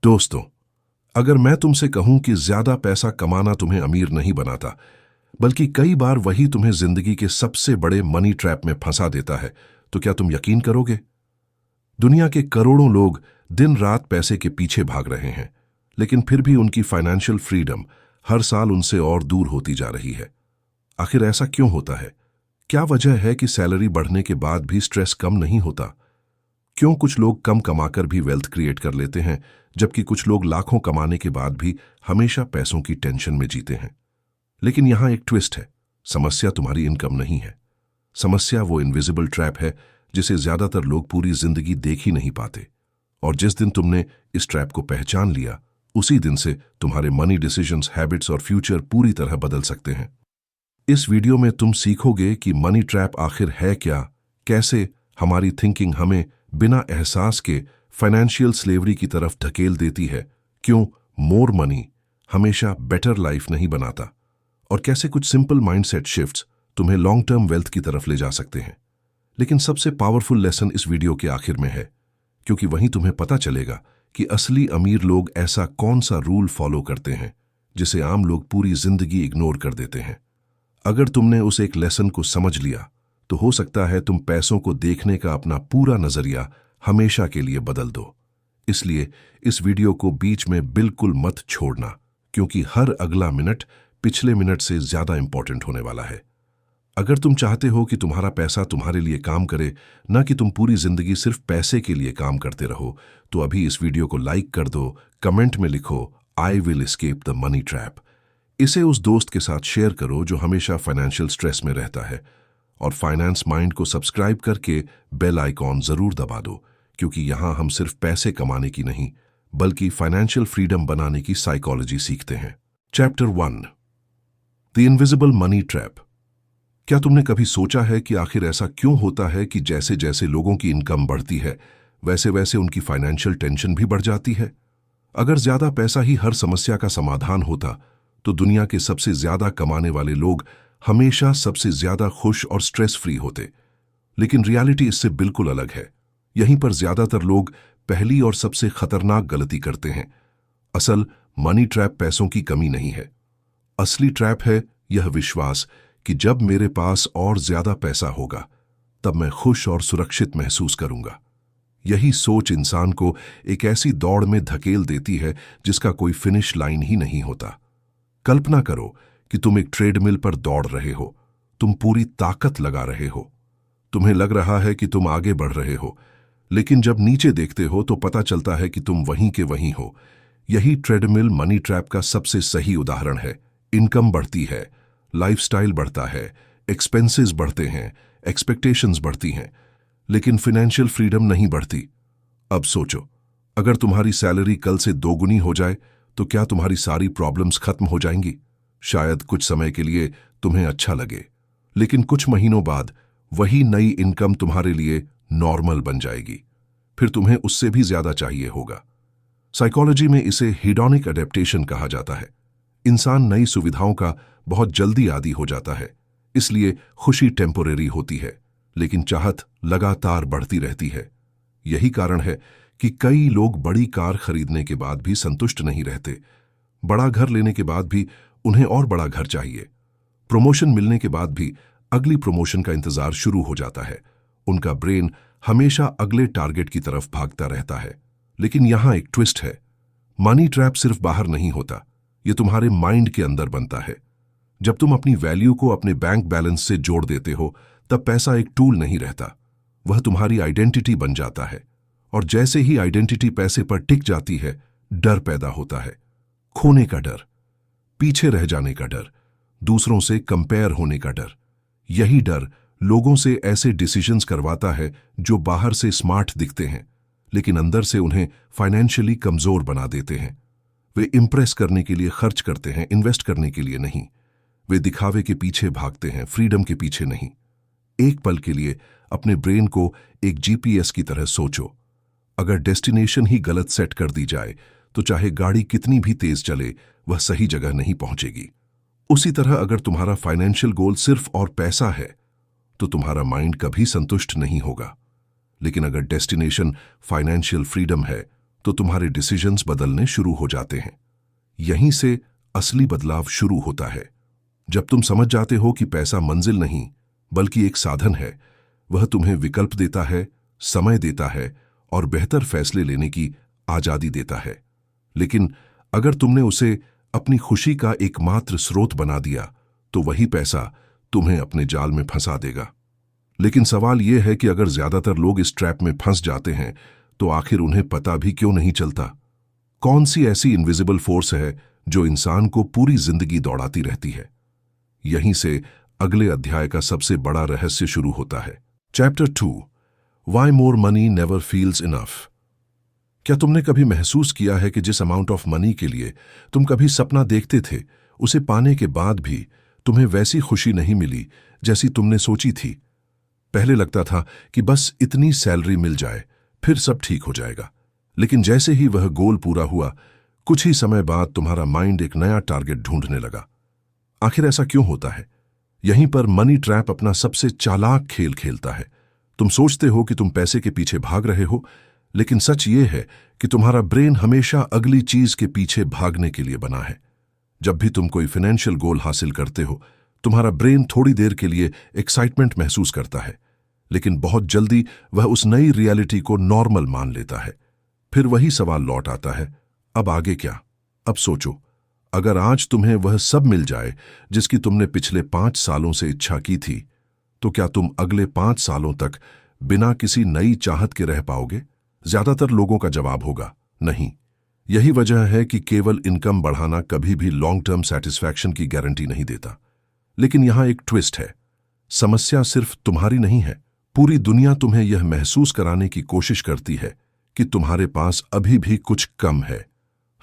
दोस्तों, अगर मैं तुमसे कहूं कि ज्यादा पैसा कमाना तुम्हें अमीर नहीं बनाता, बल्कि कई बार वही तुम्हें जिंदगी के सबसे बड़े मनी ट्रैप में फंसा देता है, तो क्या तुम यकीन करोगे? दुनिया के करोड़ों लोग दिन रात पैसे के पीछे भाग रहे हैं, लेकिन फिर भी उनकी फाइनेंशियल फ्रीडम हर साल उनसे और दूर होती जा रही है। आखिर ऐसा क्यों होता है? क्या वजह है कि सैलरी बढ़ने के बाद भी स्ट्रेस कम नहीं होता? क्यों कुछ लोग कम कमाकर भी वेल्थ क्रिएट कर लेते हैं, जबकि कुछ लोग लाखों कमाने के बाद भी हमेशा पैसों की टेंशन में जीते हैं? लेकिन यहां एक ट्विस्ट है। समस्या तुम्हारी इनकम नहीं है। समस्या वो इनविजिबल ट्रैप है जिसे ज्यादातर लोग पूरी जिंदगी देख ही नहीं पाते। और जिस दिन तुमने इस ट्रैप को पहचान लिया, उसी दिन से तुम्हारे मनी डिसीजंस, हैबिट्स और फ्यूचर पूरी तरह बदल सकते हैं। इस वीडियो में तुम सीखोगे कि मनी ट्रैप आखिर है क्या, कैसे हमारी थिंकिंग हमें बिना एहसास के फाइनेंशियल स्लेवरी की तरफ धकेल देती है, क्यों मोर मनी हमेशा बेटर लाइफ नहीं बनाता, और कैसे कुछ सिंपल माइंडसेट शिफ्ट्स तुम्हें लॉन्ग टर्म वेल्थ की तरफ ले जा सकते हैं। लेकिन सबसे पावरफुल लेसन इस वीडियो के आखिर में है, क्योंकि वहीं तुम्हें पता चलेगा कि असली अमीर लोग ऐसा कौन सा रूल फॉलो करते हैं जिसे आम लोग पूरी जिंदगी इग्नोर कर देते हैं। अगर तुमने उस एक लेसन को समझ लिया, तो हो सकता है तुम पैसों को देखने का अपना पूरा नजरिया हमेशा के लिए बदल दो। इसलिए इस वीडियो को बीच में बिल्कुल मत छोड़ना, क्योंकि हर अगला मिनट पिछले मिनट से ज्यादा इंपॉर्टेंट होने वाला है। अगर तुम चाहते हो कि तुम्हारा पैसा तुम्हारे लिए काम करे, ना कि तुम पूरी जिंदगी सिर्फ पैसे के लिए काम करते रहो, तो अभी इस वीडियो को लाइक कर दो, कमेंट में लिखो I will escape the money trap. इसे उस दोस्त के साथ शेयर करो जो हमेशा फाइनेंशियल स्ट्रेस में रहता है, और फाइनेंस माइंड को सब्सक्राइब करके बेल आइकॉन जरूर दबा दो, क्योंकि यहां हम सिर्फ पैसे कमाने की नहीं, बल्कि फाइनेंशियल फ्रीडम बनाने की साइकोलॉजी सीखते हैं। Chapter 1, the invisible money trap. क्या तुमने कभी सोचा है कि आखिर ऐसा क्यों होता है कि जैसे जैसे लोगों की इनकम बढ़ती है, वैसे वैसे उनकी फाइनेंशियल टेंशन भी बढ़ जाती है? अगर ज्यादा पैसा ही हर समस्या का समाधान होता, तो दुनिया के सबसे ज्यादा कमाने वाले लोग हमेशा सबसे ज्यादा खुश और स्ट्रेस फ्री होते। लेकिन रियलिटी इससे बिल्कुल अलग है। यहीं पर ज्यादातर लोग पहली और सबसे खतरनाक गलती करते हैं। असल मनी ट्रैप पैसों की कमी नहीं है। असली ट्रैप है यह विश्वास कि जब मेरे पास और ज्यादा पैसा होगा, तब मैं खुश और सुरक्षित महसूस करूंगा। यही सोच इंसान को एक ऐसी दौड़ में धकेल देती है जिसका कोई फिनिश लाइन ही नहीं होता। कल्पना करो कि तुम एक ट्रेडमिल पर दौड़ रहे हो। तुम पूरी ताकत लगा रहे हो। तुम्हें लग रहा है कि तुम आगे बढ़ रहे हो, लेकिन जब नीचे देखते हो तो पता चलता है कि तुम वहीं के वहीं हो। यही ट्रेडमिल मनी ट्रैप का सबसे सही उदाहरण है। इनकम बढ़ती है, लाइफस्टाइल बढ़ता है, एक्सपेंसेस बढ़ते हैं, एक्सपेक्टेशंस बढ़ती हैं, लेकिन फाइनेंशियल फ्रीडम नहीं बढ़ती। अब सोचो, अगर तुम्हारी सैलरी कल से 2 गुनी हो जाए, तो क्या तुम्हारी सारी प्रॉब्लम्स खत्म हो जाएंगी? शायद कुछ समय के लिए तुम्हें अच्छा लगे, लेकिन कुछ महीनों बाद वही नई इनकम तुम्हारे लिए नॉर्मल बन जाएगी। फिर तुम्हें उससे भी ज्यादा चाहिए होगा। साइकोलॉजी में इसे हीडोनिक एडेप्टेशन कहा जाता है। इंसान नई सुविधाओं का बहुत जल्दी आदी हो जाता है, इसलिए खुशी टेम्पोरेरी होती है, लेकिन चाहत लगातार बढ़ती रहती है। यही कारण है कि कई लोग बड़ी कार खरीदने के बाद भी संतुष्ट नहीं रहते। बड़ा घर लेने के बाद भी उन्हें और बड़ा घर चाहिए। प्रमोशन मिलने के बाद भी अगली प्रमोशन का इंतजार शुरू हो जाता है। उनका ब्रेन हमेशा अगले टारगेट की तरफ भागता रहता है। लेकिन यहां एक ट्विस्ट है। मनी ट्रैप सिर्फ बाहर नहीं होता, यह तुम्हारे माइंड के अंदर बनता है। जब तुम अपनी वैल्यू को अपने बैंक बैलेंस से जोड़ देते हो, तब पैसा एक टूल नहीं रहता, वह तुम्हारी आइडेंटिटी बन जाता है। और जैसे ही आइडेंटिटी पैसे पर टिक जाती है, डर पैदा होता है। खोने का डर, पीछे रह जाने का डर, दूसरों से कंपेयर होने का डर। यही डर लोगों से ऐसे डिसीजंस करवाता है जो बाहर से स्मार्ट दिखते हैं, लेकिन अंदर से उन्हें फाइनेंशियली कमजोर बना देते हैं। वे इंप्रेस करने के लिए खर्च करते हैं, इन्वेस्ट करने के लिए नहीं। वे दिखावे के पीछे भागते हैं, फ्रीडम के पीछे नहीं। एक पल के लिए अपने ब्रेन को एक जीपीएस की तरह सोचो। अगर डेस्टिनेशन ही गलत सेट कर दी जाए, तो चाहे गाड़ी कितनी भी तेज चले, वह सही जगह नहीं पहुंचेगी। उसी तरह अगर तुम्हारा फाइनेंशियल गोल सिर्फ और पैसा है, तो तुम्हारा माइंड कभी संतुष्ट नहीं होगा। लेकिन अगर डेस्टिनेशन फाइनेंशियल फ्रीडम है, तो तुम्हारे डिसीजंस बदलने शुरू हो जाते हैं। यहीं से असली बदलाव शुरू होता है। जब तुम समझ जाते हो कि पैसा मंजिल नहीं बल्कि एक साधन है, वह तुम्हें विकल्प देता है, समय देता है और बेहतर फैसले लेने की आजादी देता है। लेकिन अगर तुमने उसे अपनी खुशी का एकमात्र स्रोत बना दिया तो वही पैसा तुम्हें अपने जाल में फंसा देगा। लेकिन सवाल यह है कि अगर ज्यादातर लोग इस ट्रैप में फंस जाते हैं तो आखिर उन्हें पता भी क्यों नहीं चलता? कौन सी ऐसी इनविजिबल फोर्स है जो इंसान को पूरी जिंदगी दौड़ाती रहती है? यहीं से अगले अध्याय का सबसे बड़ा रहस्य शुरू होता है। Chapter 2, why more money never feels enough. क्या तुमने कभी महसूस किया है कि जिस अमाउंट ऑफ मनी के लिए तुम कभी सपना देखते थे, उसे पाने के बाद भी तुम्हें वैसी खुशी नहीं मिली जैसी तुमने सोची थी? पहले लगता था कि बस इतनी सैलरी मिल जाए फिर सब ठीक हो जाएगा, लेकिन जैसे ही वह गोल पूरा हुआ, कुछ ही समय बाद तुम्हारा माइंड एक नया टारगेट ढूंढने लगा। आखिर ऐसा क्यों होता है? यहीं पर मनी ट्रैप अपना सबसे चालाक खेल खेलता है। तुम सोचते हो कि तुम पैसे के पीछे भाग रहे हो, लेकिन सच ये है कि तुम्हारा ब्रेन हमेशा अगली चीज के पीछे भागने के लिए बना है। जब भी तुम कोई फाइनेंशियल गोल हासिल करते हो, तुम्हारा ब्रेन थोड़ी देर के लिए एक्साइटमेंट महसूस करता है, लेकिन बहुत जल्दी वह उस नई रियलिटी को नॉर्मल मान लेता है। फिर वही सवाल लौट आता है, अब आगे क्या? अब सोचो, अगर आज तुम्हें वह सब मिल जाए जिसकी तुमने पिछले 5 सालों से इच्छा की थी, तो क्या तुम अगले 5 सालों तक बिना किसी नई चाहत के रह पाओगे? ज्यादातर लोगों का जवाब होगा नहीं। यही वजह है कि केवल इनकम बढ़ाना कभी भी लॉन्ग टर्म सेटिस्फैक्शन की गारंटी नहीं देता। लेकिन यहां एक ट्विस्ट है। समस्या सिर्फ तुम्हारी नहीं है, पूरी दुनिया तुम्हें यह महसूस कराने की कोशिश करती है कि तुम्हारे पास अभी भी कुछ कम है।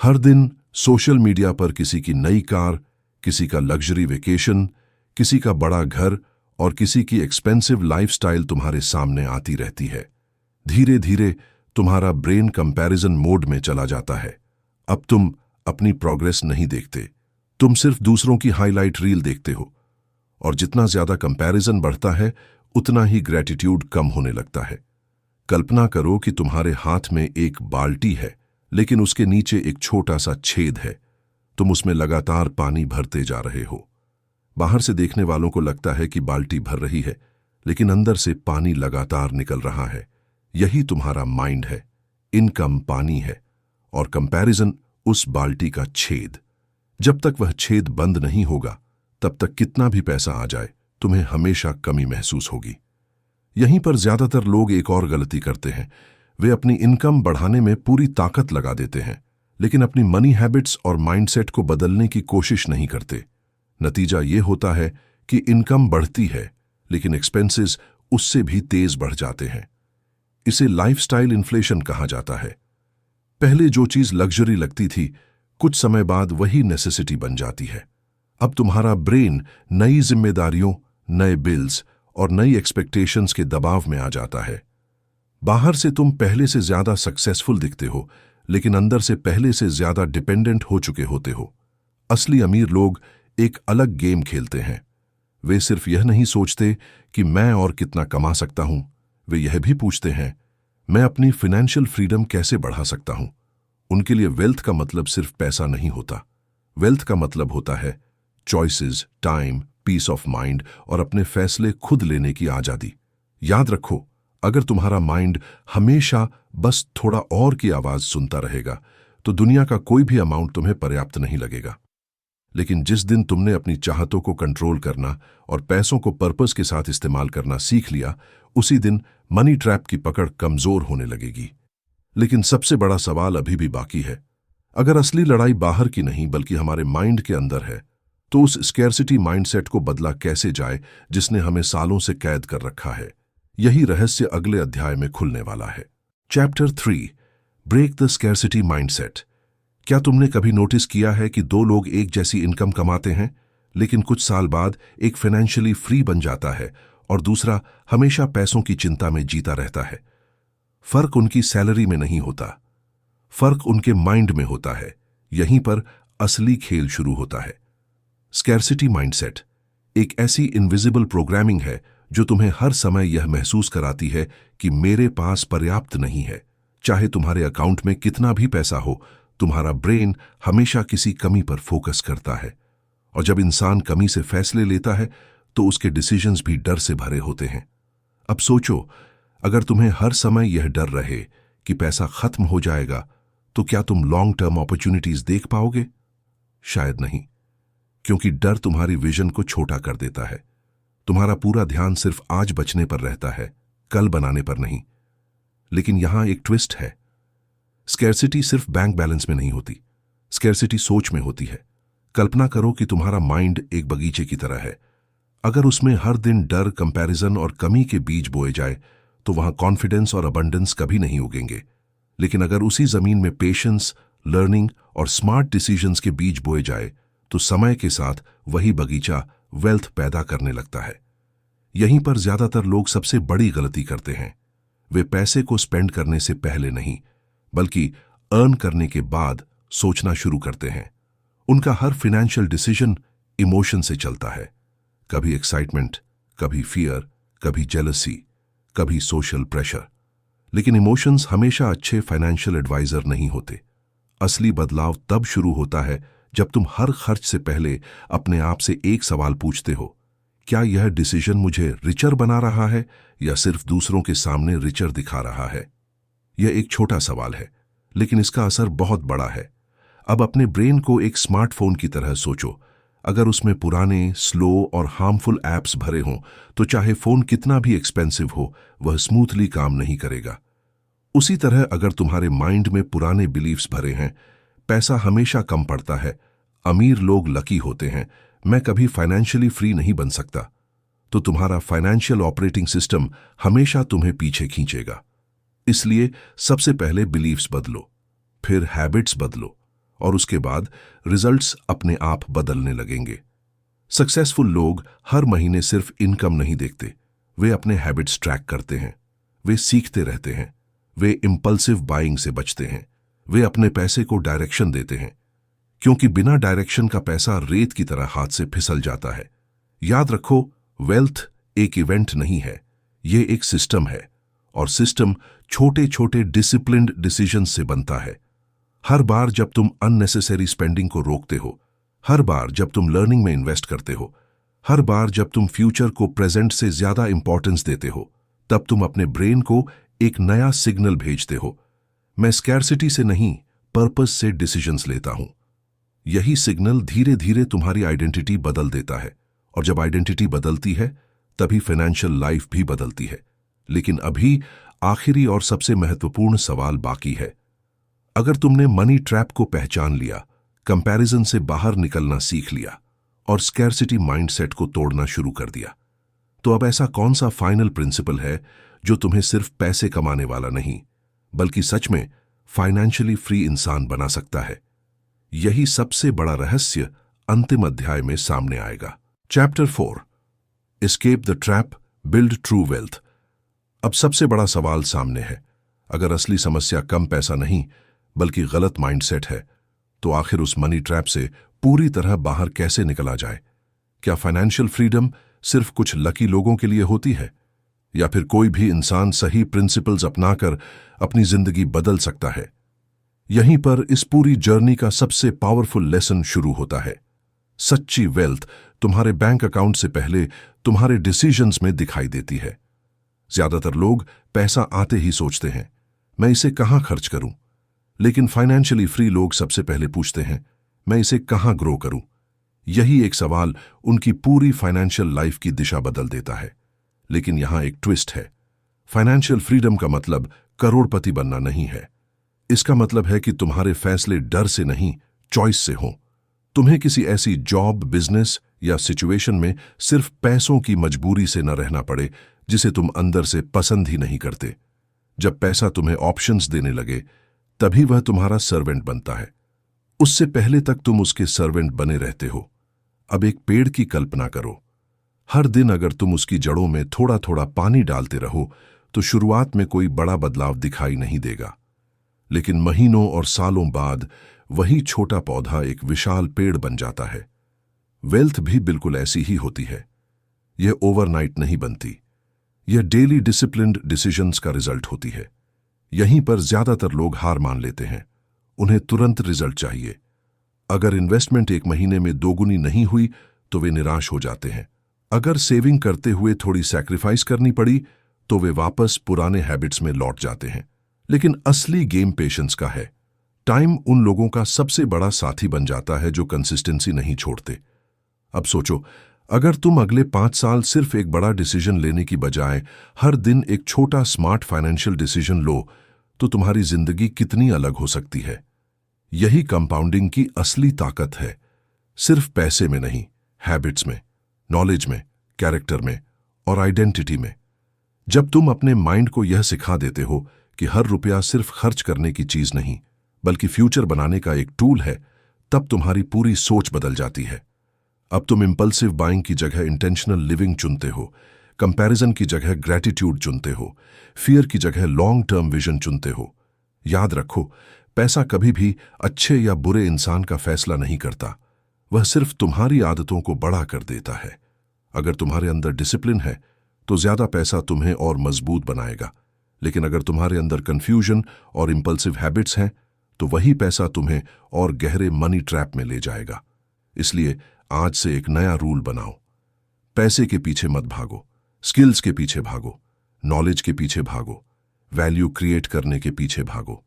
हर दिन सोशल मीडिया पर किसी की नई कार, किसी का लग्जरी वेकेशन, किसी का बड़ा घर और किसी की एक्सपेंसिव लाइफस्टाइल तुम्हारे सामने आती रहती है। धीरे धीरे तुम्हारा ब्रेन कंपैरिजन मोड में चला जाता है। अब तुम अपनी प्रोग्रेस नहीं देखते, तुम सिर्फ दूसरों की हाईलाइट रील देखते हो। और जितना ज्यादा कंपैरिजन बढ़ता है, उतना ही ग्रेटिट्यूड कम होने लगता है। कल्पना करो कि तुम्हारे हाथ में एक बाल्टी है, लेकिन उसके नीचे एक छोटा सा छेद है। तुम उसमें लगातार पानी भरते जा रहे हो। बाहर से देखने वालों को लगता है कि बाल्टी भर रही है, लेकिन अंदर से पानी लगातार निकल रहा है। यही तुम्हारा माइंड है। इनकम पानी है और कंपैरिजन उस बाल्टी का छेद। जब तक वह छेद बंद नहीं होगा, तब तक कितना भी पैसा आ जाए, तुम्हें हमेशा कमी महसूस होगी। यहीं पर ज्यादातर लोग एक और गलती करते हैं। वे अपनी इनकम बढ़ाने में पूरी ताकत लगा देते हैं, लेकिन अपनी मनी हैबिट्स और माइंडसेट को बदलने की कोशिश नहीं करते। नतीजा ये होता है कि इनकम बढ़ती है, लेकिन एक्सपेंसेस उससे भी तेज बढ़ जाते हैं। इसे लाइफस्टाइल इन्फ्लेशन कहा जाता है। पहले जो चीज लग्जरी लगती थी, कुछ समय बाद वही नेसेसिटी बन जाती है। अब तुम्हारा ब्रेन नई जिम्मेदारियों, नए बिल्स और नई एक्सपेक्टेशंस के दबाव में आ जाता है। बाहर से तुम पहले से ज्यादा सक्सेसफुल दिखते हो, लेकिन अंदर से पहले से ज्यादा डिपेंडेंट हो चुके होते हो। असली अमीर लोग एक अलग गेम खेलते हैं। वे सिर्फ यह नहीं सोचते कि मैं और कितना कमा सकता हूं, वे यह भी पूछते हैं, मैं अपनी फाइनेंशियल फ्रीडम कैसे बढ़ा सकता हूं। उनके लिए वेल्थ का मतलब सिर्फ पैसा नहीं होता। वेल्थ का मतलब होता है choices, time, peace of mind और अपने फैसले खुद लेने की आजादी। याद रखो, अगर तुम्हारा माइंड हमेशा बस थोड़ा और की आवाज सुनता रहेगा, तो दुनिया का कोई भी अमाउंट तुम्हें पर्याप्त नहीं लगेगा। लेकिन जिस दिन तुमने अपनी चाहतों को कंट्रोल करना और पैसों को पर्पस के साथ इस्तेमाल करना सीख लिया, उसी दिन मनी ट्रैप की पकड़ कमजोर होने लगेगी। लेकिन सबसे बड़ा सवाल अभी भी बाकी है। अगर असली लड़ाई बाहर की नहीं बल्कि हमारे माइंड के अंदर है, तो उस स्कैर्सिटी माइंडसेट को बदला कैसे जाए जिसने हमें सालों से कैद कर रखा है? यही रहस्य अगले अध्याय में खुलने वाला है। Chapter 3, break the scarcity mindset. क्या तुमने कभी नोटिस किया है कि 2 लोग एक जैसी इनकम कमाते हैं, लेकिन कुछ साल बाद एक फाइनेंशियली फ्री बन जाता है और दूसरा हमेशा पैसों की चिंता में जीता रहता है? फर्क उनकी सैलरी में नहीं होता, फर्क उनके माइंड में होता है। यहीं पर असली खेल शुरू होता है। स्कैर्सिटी माइंडसेट एक ऐसी इनविजिबल प्रोग्रामिंग है जो तुम्हें हर समय यह महसूस कराती है कि मेरे पास पर्याप्त नहीं है, चाहे तुम्हारे अकाउंट में कितना भी पैसा हो, तुम्हारा ब्रेन हमेशा किसी कमी पर फोकस करता है। और जब इंसान कमी से फैसले लेता है तो उसके डिसीजंस भी डर से भरे होते हैं। अब सोचो, अगर तुम्हें हर समय यह डर रहे कि पैसा खत्म हो जाएगा, तो क्या तुम लॉन्ग टर्म अपॉर्चुनिटीज देख पाओगे? शायद नहीं, क्योंकि डर तुम्हारी विजन को छोटा कर देता है। तुम्हारा पूरा ध्यान सिर्फ आज बचने पर रहता है, कल बनाने पर नहीं। लेकिन यहां एक ट्विस्ट है। स्कैर्सिटी सिर्फ बैंक बैलेंस में नहीं होती, स्कैर्सिटी सोच में होती है। कल्पना करो कि तुम्हारा माइंड एक बगीचे की तरह है। अगर उसमें हर दिन डर, कंपैरिजन और कमी के बीज बोए जाए तो वहां कॉन्फिडेंस और अबंडेंस कभी नहीं उगेंगे। लेकिन अगर उसी जमीन में पेशेंस, लर्निंग और स्मार्ट डिसीजंस के बीज बोए जाए तो समय के साथ वही बगीचा वेल्थ पैदा करने लगता है। यहीं पर ज्यादातर लोग सबसे बड़ी गलती करते हैं। वे पैसे को स्पेंड करने से पहले नहीं, बल्कि अर्न करने के बाद सोचना शुरू करते हैं। उनका हर फाइनेंशियल डिसीजन इमोशन से चलता है। कभी एक्साइटमेंट, कभी फियर, कभी जेलसी, कभी सोशल प्रेशर। लेकिन इमोशंस हमेशा अच्छे फाइनेंशियल एडवाइजर नहीं होते। असली बदलाव तब शुरू होता है जब तुम हर खर्च से पहले अपने आप से एक सवाल पूछते हो, क्या यह डिसीजन मुझे रिचर बना रहा है या सिर्फ दूसरों के सामने रिचर दिखा रहा है? यह एक छोटा सवाल है, लेकिन इसका असर बहुत बड़ा है। अब अपने ब्रेन को एक स्मार्टफोन की तरह सोचो। अगर उसमें पुराने, स्लो और हार्मफुल ऐप्स भरे हों तो चाहे फोन कितना भी एक्सपेंसिव हो, वह स्मूथली काम नहीं करेगा। उसी तरह अगर तुम्हारे माइंड में पुराने बिलीफ्स भरे हैं, पैसा हमेशा कम पड़ता है, अमीर लोग लकी होते हैं, मैं कभी फाइनेंशियली फ्री नहीं बन सकता, तो तुम्हारा फाइनेंशियल ऑपरेटिंग सिस्टम हमेशा तुम्हें पीछे खींचेगा। इसलिए सबसे पहले बिलीफ्स बदलो, फिर हैबिट्स बदलो, और उसके बाद रिजल्ट्स अपने आप बदलने लगेंगे। सक्सेसफुल लोग हर महीने सिर्फ इनकम नहीं देखते, वे अपने हैबिट्स ट्रैक करते हैं, वे सीखते रहते हैं, वे इंपल्सिव बाइंग से बचते हैं, वे अपने पैसे को डायरेक्शन देते हैं, क्योंकि बिना डायरेक्शन का पैसा रेत की तरह हाथ से फिसल जाता है। याद रखो, वेल्थ एक इवेंट नहीं है, यह एक सिस्टम है, और सिस्टम छोटे छोटे डिसिप्लिन्ड डिसीजन से बनता है। हर बार जब तुम अननेसेसरी स्पेंडिंग को रोकते हो, हर बार जब तुम लर्निंग में इन्वेस्ट करते हो, हर बार जब तुम फ्यूचर को प्रेजेंट से ज्यादा इंपॉर्टेंस देते हो, तब तुम अपने ब्रेन को एक नया सिग्नल भेजते हो, मैं स्कैर्सिटी से नहीं, पर्पस से डिसीजंस लेता हूं। यही सिग्नल धीरे धीरे तुम्हारी आइडेंटिटी बदल देता है, और जब आइडेंटिटी बदलती है तभी फाइनेंशियल लाइफ भी बदलती है। लेकिन अभी आखिरी और सबसे महत्वपूर्ण सवाल बाकी है। अगर तुमने मनी ट्रैप को पहचान लिया, कंपैरिजन से बाहर निकलना सीख लिया और स्कैर्सिटी माइंडसेट को तोड़ना शुरू कर दिया, तो अब ऐसा कौन सा फाइनल प्रिंसिपल है जो तुम्हें सिर्फ पैसे कमाने वाला नहीं, बल्कि सच में फाइनेंशियली फ्री इंसान बना सकता है? यही सबसे बड़ा रहस्य अंतिम अध्याय में सामने आएगा। Chapter 4, escape the trap, build true wealth. अब सबसे बड़ा सवाल सामने है। अगर असली समस्या कम पैसा नहीं बल्कि गलत माइंडसेट है, तो आखिर उस मनी ट्रैप से पूरी तरह बाहर कैसे निकला जाए? क्या फाइनेंशियल फ्रीडम सिर्फ कुछ लकी लोगों के लिए होती है, या फिर कोई भी इंसान सही प्रिंसिपल्स अपनाकर अपनी जिंदगी बदल सकता है? यहीं पर इस पूरी जर्नी का सबसे पावरफुल लेसन शुरू होता है। सच्ची वेल्थ तुम्हारे बैंक अकाउंट से पहले तुम्हारे डिसीजंस में दिखाई देती है। ज्यादातर लोग पैसा आते ही सोचते हैं, मैं इसे कहां खर्च करूं? लेकिन फाइनेंशियली फ्री लोग सबसे पहले पूछते हैं, मैं इसे कहां ग्रो करूं? यही एक सवाल उनकी पूरी फाइनेंशियल लाइफ की दिशा बदल देता है। लेकिन यहां एक ट्विस्ट है। फाइनेंशियल फ्रीडम का मतलब करोड़पति बनना नहीं है। इसका मतलब है कि तुम्हारे फैसले डर से नहीं, चॉइस से हों। तुम्हें किसी ऐसी जॉब, बिजनेस या सिचुएशन में सिर्फ पैसों की मजबूरी से न रहना पड़े जिसे तुम अंदर से पसंद ही नहीं करते। जब पैसा तुम्हें ऑप्शंस देने लगे, तभी वह तुम्हारा सर्वेंट बनता है। उससे पहले तक तुम उसके सर्वेंट बने रहते हो। अब एक पेड़ की कल्पना करो। हर दिन अगर तुम उसकी जड़ों में थोड़ा थोड़ा पानी डालते रहो, तो शुरुआत में कोई बड़ा बदलाव दिखाई नहीं देगा। लेकिन महीनों और सालों बाद वही छोटा पौधा एक विशाल पेड़ बन जाता है। वेल्थ भी बिल्कुल ऐसी ही होती है। यह ओवरनाइट नहीं बनती। यह डेली डिसिप्लिन्ड डिसीजंस का रिजल्ट होती है। यहीं पर ज्यादातर लोग हार मान लेते हैं। उन्हें तुरंत रिजल्ट चाहिए। अगर इन्वेस्टमेंट 1 महीने में दोगुनी नहीं हुई तो वे निराश हो जाते हैं। अगर सेविंग करते हुए थोड़ी सैक्रिफाइस करनी पड़ी तो वे वापस पुराने हैबिट्स में लौट जाते हैं। लेकिन असली गेम पेशेंस का है। टाइम उन लोगों का सबसे बड़ा साथी बन जाता है जो कंसिस्टेंसी नहीं छोड़ते। अब सोचो, अगर तुम अगले 5 साल सिर्फ एक बड़ा डिसीजन लेने की बजाय हर दिन एक छोटा स्मार्ट फाइनेंशियल डिसीजन लो तो तुम्हारी जिंदगी कितनी अलग हो सकती है। यही कंपाउंडिंग की असली ताकत है। सिर्फ पैसे में नहीं, हैबिट्स में, नॉलेज में, कैरेक्टर में और आइडेंटिटी में। जब तुम अपने माइंड को यह सिखा देते हो कि हर रुपया सिर्फ खर्च करने की चीज नहीं बल्कि फ्यूचर बनाने का एक टूल है, तब तुम्हारी पूरी सोच बदल जाती है। अब तुम इंपल्सिव बाइंग की जगह इंटेंशनल लिविंग चुनते हो, कंपैरिजन की जगह ग्रैटिट्यूड चुनते हो, फियर की जगह लॉन्ग टर्म विजन चुनते हो। याद रखो, पैसा कभी भी अच्छे या बुरे इंसान का फैसला नहीं करता। वह सिर्फ तुम्हारी आदतों को बड़ा कर देता है। अगर तुम्हारे अंदर डिसिप्लिन है तो ज्यादा पैसा तुम्हें और मजबूत बनाएगा, लेकिन अगर तुम्हारे अंदर कंफ्यूजन और इंपल्सिव हैबिट्स हैं तो वही पैसा तुम्हें और गहरे मनी ट्रैप में ले जाएगा। इसलिए आज से एक नया रूल बनाओ। पैसे के पीछे मत भागो, स्किल्स के पीछे भागो, नॉलेज के पीछे भागो, वैल्यू क्रिएट करने के पीछे भागो।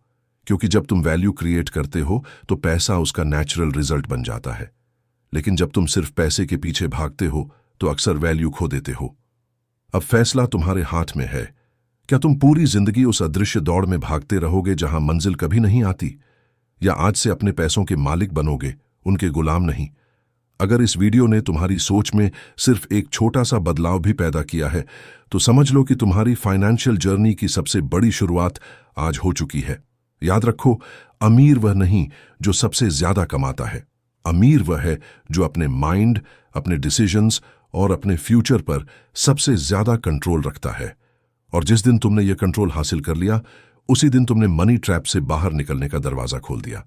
क्योंकि जब तुम वैल्यू क्रिएट करते हो तो पैसा उसका नेचुरल रिजल्ट बन जाता है। लेकिन जब तुम सिर्फ पैसे के पीछे भागते हो तो अक्सर वैल्यू खो देते हो। अब फैसला तुम्हारे हाथ में है। क्या तुम पूरी जिंदगी उस अदृश्य दौड़ में भागते रहोगे जहां मंजिल कभी नहीं आती, या आज से अपने पैसों के मालिक बनोगे, उनके गुलाम नहीं? अगर इस वीडियो ने तुम्हारी सोच में सिर्फ एक छोटा सा बदलाव भी पैदा किया है तो समझ लो कि तुम्हारी फाइनेंशियल जर्नी की सबसे बड़ी शुरुआत आज हो चुकी है। याद रखो, अमीर वह नहीं जो सबसे ज्यादा कमाता है। अमीर वह है जो अपने माइंड, अपने डिसीजंस और अपने फ्यूचर पर सबसे ज्यादा कंट्रोल रखता है। और जिस दिन तुमने यह कंट्रोल हासिल कर लिया, उसी दिन तुमने मनी ट्रैप से बाहर निकलने का दरवाजा खोल दिया।